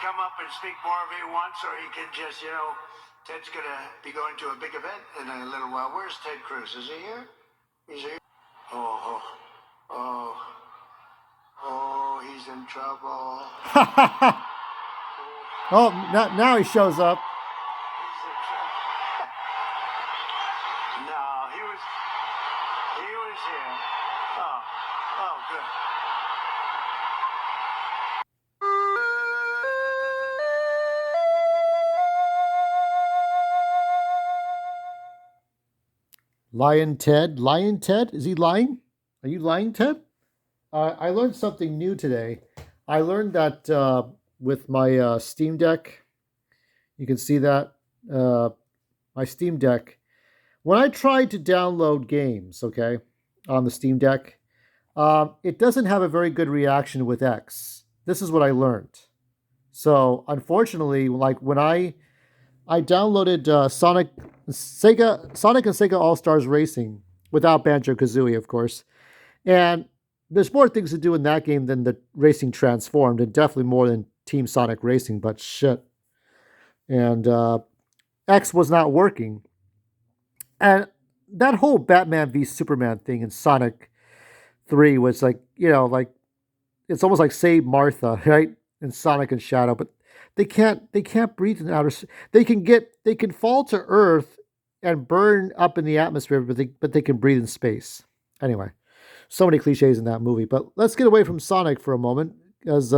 come up and speak more if he wants, or he can just, Ted's going to be going to a big event in a little while. Where's Ted Cruz? Is he here? He's here. Oh, oh, oh, he's in trouble. Oh, now he shows up. He's in trouble. No, he was here. Oh, good. Lion Ted? Is he lying? Are you lying, Ted? I learned something new today. I learned that with my Steam Deck, you can see that my Steam Deck. When I tried to download games, okay, on the Steam Deck, it doesn't have a very good reaction with X. This is what I learned. So unfortunately, like when I downloaded Sonic and Sega All Stars Racing without Banjo Kazooie, of course, and there's more things to do in that game than the Racing Transformed, and definitely more than Team Sonic Racing. But shit, and X was not working, and that whole Batman v Superman thing in Sonic 3 was like, like it's almost like Save Martha, right? In Sonic and Shadow, but they can't breathe in outer. They can fall to Earth and burn up in the atmosphere, but they can breathe in space. Anyway, so many cliches in that movie. But let's get away from Sonic for a moment, because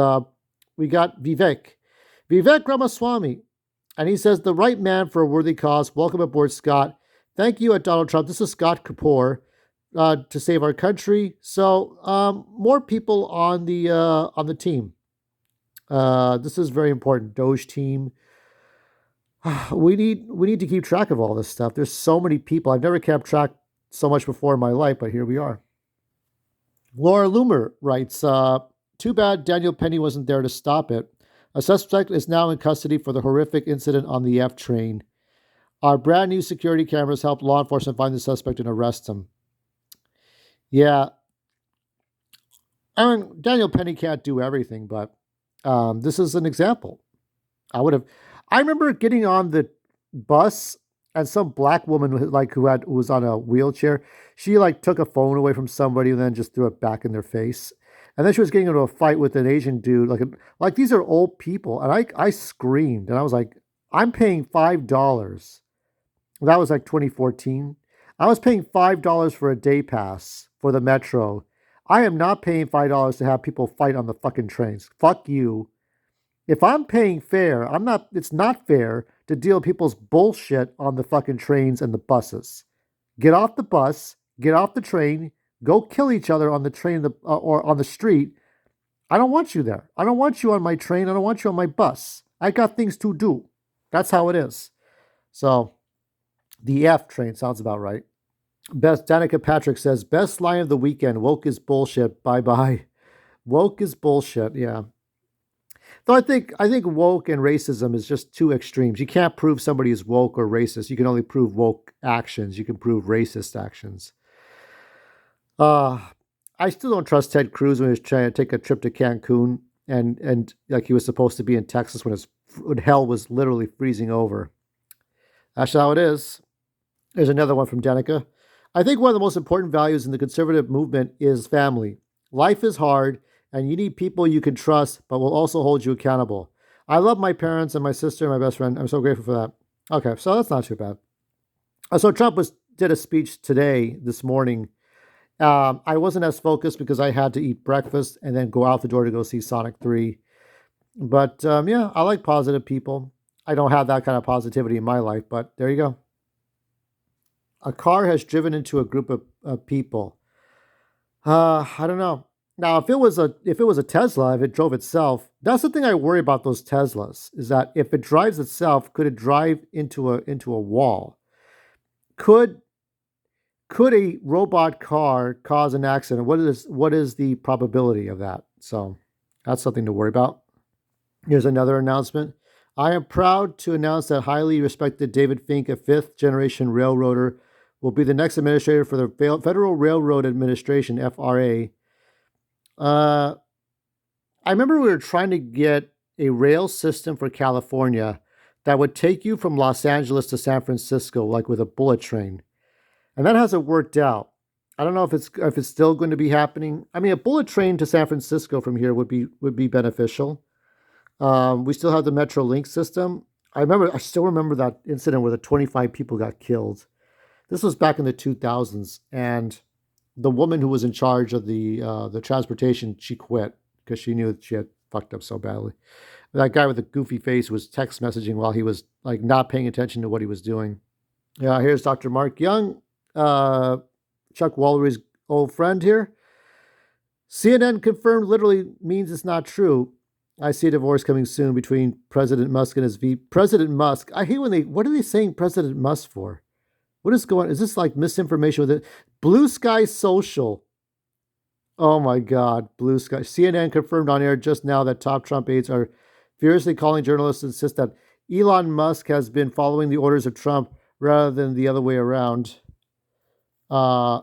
we got Vivek Ramaswamy, and he says the right man for a worthy cause. Welcome aboard, Scott. Thank you, Donald Trump. This is Scott Kapoor. To save our country. So more people on the team. This is very important. Doge team. We need to keep track of all this stuff. There's so many people. I've never kept track so much before in my life, but here we are. Laura Loomer writes, too bad Daniel Penny wasn't there to stop it. A suspect is now in custody for the horrific incident on the F train. Our brand new security cameras helped law enforcement find the suspect and arrest him. Yeah. I mean, Daniel Penny can't do everything, but this is an example. I remember getting on the bus and some black woman who was on a wheelchair. She took a phone away from somebody and then just threw it back in their face. And then she was getting into a fight with an Asian dude. Like these are old people. And I screamed and I was like, I'm paying $5. That was like 2014. I was paying $5 for a day pass for the metro. I am not paying $5 to have people fight on the fucking trains. Fuck you. If I'm paying fair, it's not fair to deal with people's bullshit on the fucking trains and the buses. Get off the bus, get off the train, go kill each other on the train or on the street. I don't want you there. I don't want you on my train. I don't want you on my bus. I got things to do. That's how it is. So, the F train sounds about right. Danica Patrick says, best line of the weekend, woke is bullshit. Bye-bye. Woke is bullshit, yeah. Though I think woke and racism is just two extremes. You can't prove somebody is woke or racist. You can only prove woke actions. You can prove racist actions. I still don't trust Ted Cruz when he was trying to take a trip to Cancun and like he was supposed to be in Texas when hell was literally freezing over. That's how it is. There's another one from Danica. I think one of the most important values in the conservative movement is family. Life is hard, and you need people you can trust, but will also hold you accountable. I love my parents and my sister and my best friend. I'm so grateful for that. Okay, so that's not too bad. So Trump did a speech this morning. I wasn't as focused because I had to eat breakfast and then go out the door to go see Sonic 3. But yeah, I like positive people. I don't have that kind of positivity in my life, but there you go. A car has driven into a group of people. I don't know. Now, if it was a Tesla, if it drove itself, that's the thing I worry about those Teslas, is that if it drives itself, could it drive into a wall? Could a robot car cause an accident? What is the probability of that? So that's something to worry about. Here's another announcement. I am proud to announce that highly respected David Fink, a fifth-generation railroader, will be the next administrator for the Federal Railroad Administration, FRA. I remember we were trying to get a rail system for California that would take you from Los Angeles to San Francisco, like with a bullet train. And that hasn't worked out. I don't know if it's still going to be happening. I mean, a bullet train to San Francisco from here would be beneficial. We still have the Metrolink system. I still remember that incident where the 25 people got killed. This was back in the 2000s, and the woman who was in charge of the transportation, she quit because she knew that she had fucked up so badly. That guy with the goofy face was text messaging while he was like not paying attention to what he was doing. Yeah, here's Dr. Mark Young, uh, Chuck Woolery's old friend here. CNN confirmed literally means it's not true. I see a divorce coming soon between President Musk and his VP. President Musk. I hate when they. What are they saying President Musk for? What is going? Is this like misinformation with it? Blue Sky Social. Oh my God, Blue Sky. CNN confirmed on air just now that top Trump aides are furiously calling journalists to insist that Elon Musk has been following the orders of Trump rather than the other way around. Uh,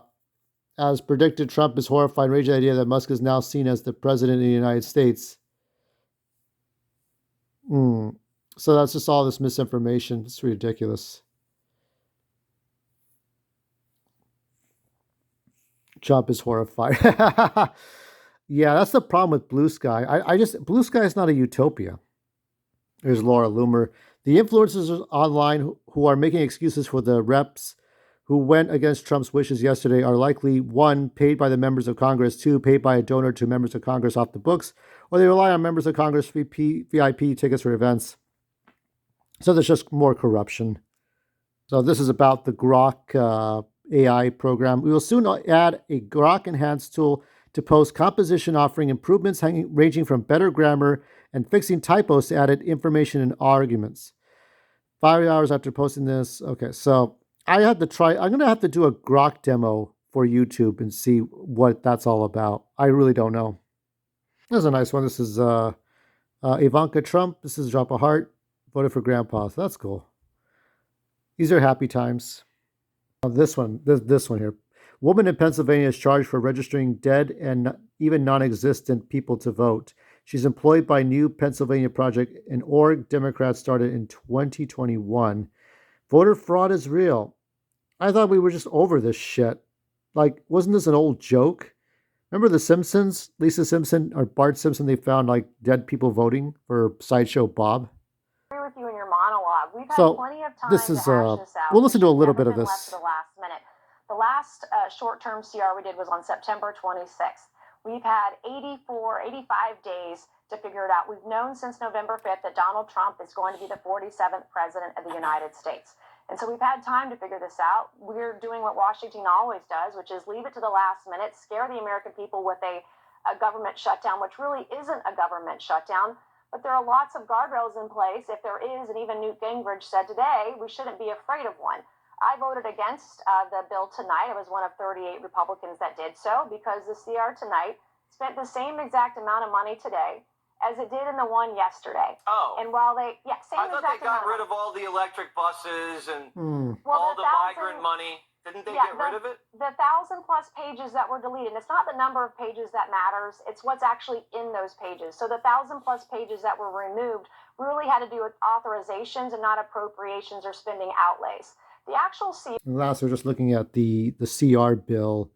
as predicted, Trump is horrified and raging at the idea that Musk is now seen as the president of the United States. So that's just all this misinformation. It's ridiculous. Trump is horrified. Yeah, that's the problem with Blue Sky. Blue Sky is not a utopia. There's Laura Loomer. The influencers online who are making excuses for the reps who went against Trump's wishes yesterday are likely, one, paid by the members of Congress, two, paid by a donor to members of Congress off the books, or they rely on members of Congress VIP tickets for events. So there's just more corruption. So this is about the Grok AI program. We will soon add a Grok enhanced tool to post composition offering improvements ranging from better grammar and fixing typos to added information and arguments. 5 hours after posting this. Okay, so I had to try. I'm going to have to do a Grok demo for YouTube and see what that's all about. I really don't know. This is a nice one. This is Ivanka Trump. This is Drop a Heart. Voted for Grandpa. So that's cool. These are happy times. This one here. Woman in Pennsylvania is charged for registering dead and even non-existent people to vote. She's employed by New Pennsylvania Project, an org Democrats started in 2021. Voter fraud is real. I thought we were just over this shit. Like, wasn't this an old joke? Remember The Simpsons? Lisa Simpson or Bart Simpson, they found like dead people voting for Sideshow Bob. I agree with you in your monologue. We've had plenty of time to hash this out. We'll listen to a little bit of this. Left to the last minute. The last short-term CR we did was on September 26th. We've had 85 days to figure it out. We've known since November 5th that Donald Trump is going to be the 47th president of the United States. And so we've had time to figure this out. We're doing what Washington always does, which is leave it to the last minute, scare the American people with a government shutdown, which really isn't a government shutdown. But there are lots of guardrails in place. If there is, and even Newt Gingrich said today, we shouldn't be afraid of one. I voted against the bill tonight. I was one of 38 Republicans that did so because the CR tonight spent the same exact amount of money today as it did in the one yesterday. Oh. And while I thought they got rid of all the electric buses and all the migrant money. Didn't they get rid of it? The 1,000+ pages that were deleted, and it's not the number of pages that matters, it's what's actually in those pages. So the 1,000+ pages that were removed really had to do with authorizations and not appropriations or spending outlays. The actual CR... Last, we're just looking at the CR bill.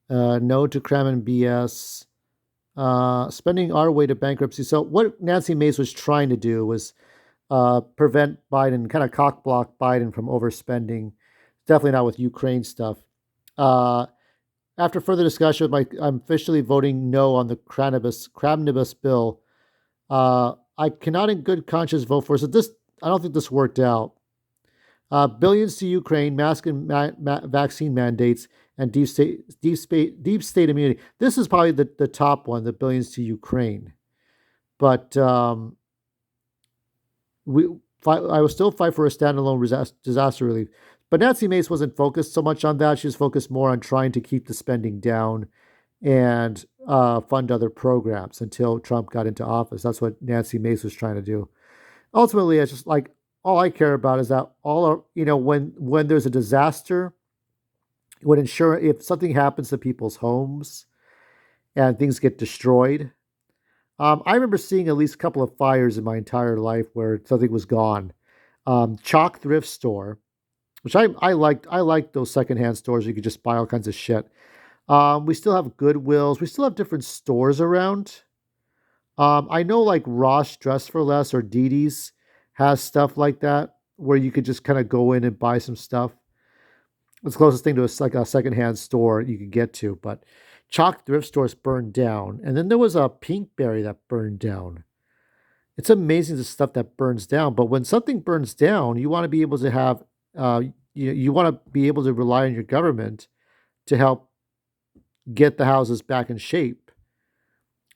No to crime and BS. Spending our way to bankruptcy. So what Nancy Mace was trying to do was prevent Biden, kind of cock-block Biden from overspending. Definitely not with Ukraine stuff. After further discussion, I'm officially voting no on the Crabnibus bill. I cannot in good conscience vote for it. So I don't think this worked out. Billions to Ukraine, mask and vaccine mandates, and deep state immunity. This is probably the top one, the billions to Ukraine. But I will still fight for a standalone disaster relief. But Nancy Mace wasn't focused so much on that. She was focused more on trying to keep the spending down and fund other programs until Trump got into office. That's what Nancy Mace was trying to do. Ultimately, it's just like all I care about is that when there's a disaster, if something happens to people's homes and things get destroyed, I remember seeing at least a couple of fires in my entire life where something was gone. Chalk Thrift Store, which I liked. I liked those secondhand stores where you could just buy all kinds of shit. We still have Goodwills. We still have different stores around. I know like Ross Dress for Less or Dee Dee's has stuff like that where you could just kind of go in and buy some stuff. It's the closest thing to like a secondhand store you could get to. But Chalk Thrift Stores burned down, and then there was a Pinkberry that burned down. It's amazing the stuff that burns down. But when something burns down, you want to be able to have, you want to be able to rely on your government to help get the houses back in shape.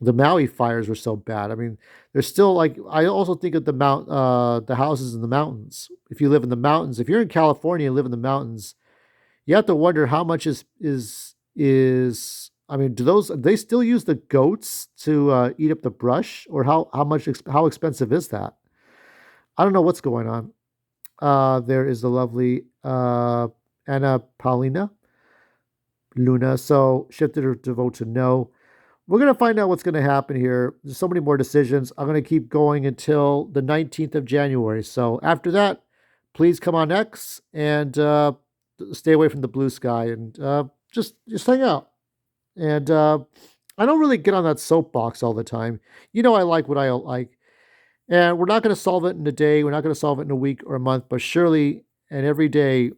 The Maui fires were so bad. I mean, there's still like I also think of the houses in the mountains. If you live in the mountains, if you're in California and live in the mountains, you have to wonder how much is. I mean, do they still use the goats to eat up the brush, or how expensive is that? I don't know what's going on. There is the lovely Anna Paulina Luna. So shifted her to vote to no. We're going to find out what's going to happen here. There's so many more decisions. I'm going to keep going until the 19th of January. So after that, please come on X and stay away from the blue sky and just hang out. And I don't really get on that soapbox all the time. You know, I like what I like. And we're not going to solve it in a day. We're not going to solve it in a week or a month. But surely and every day,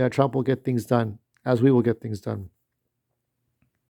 Trump will get things done, as we will get things done.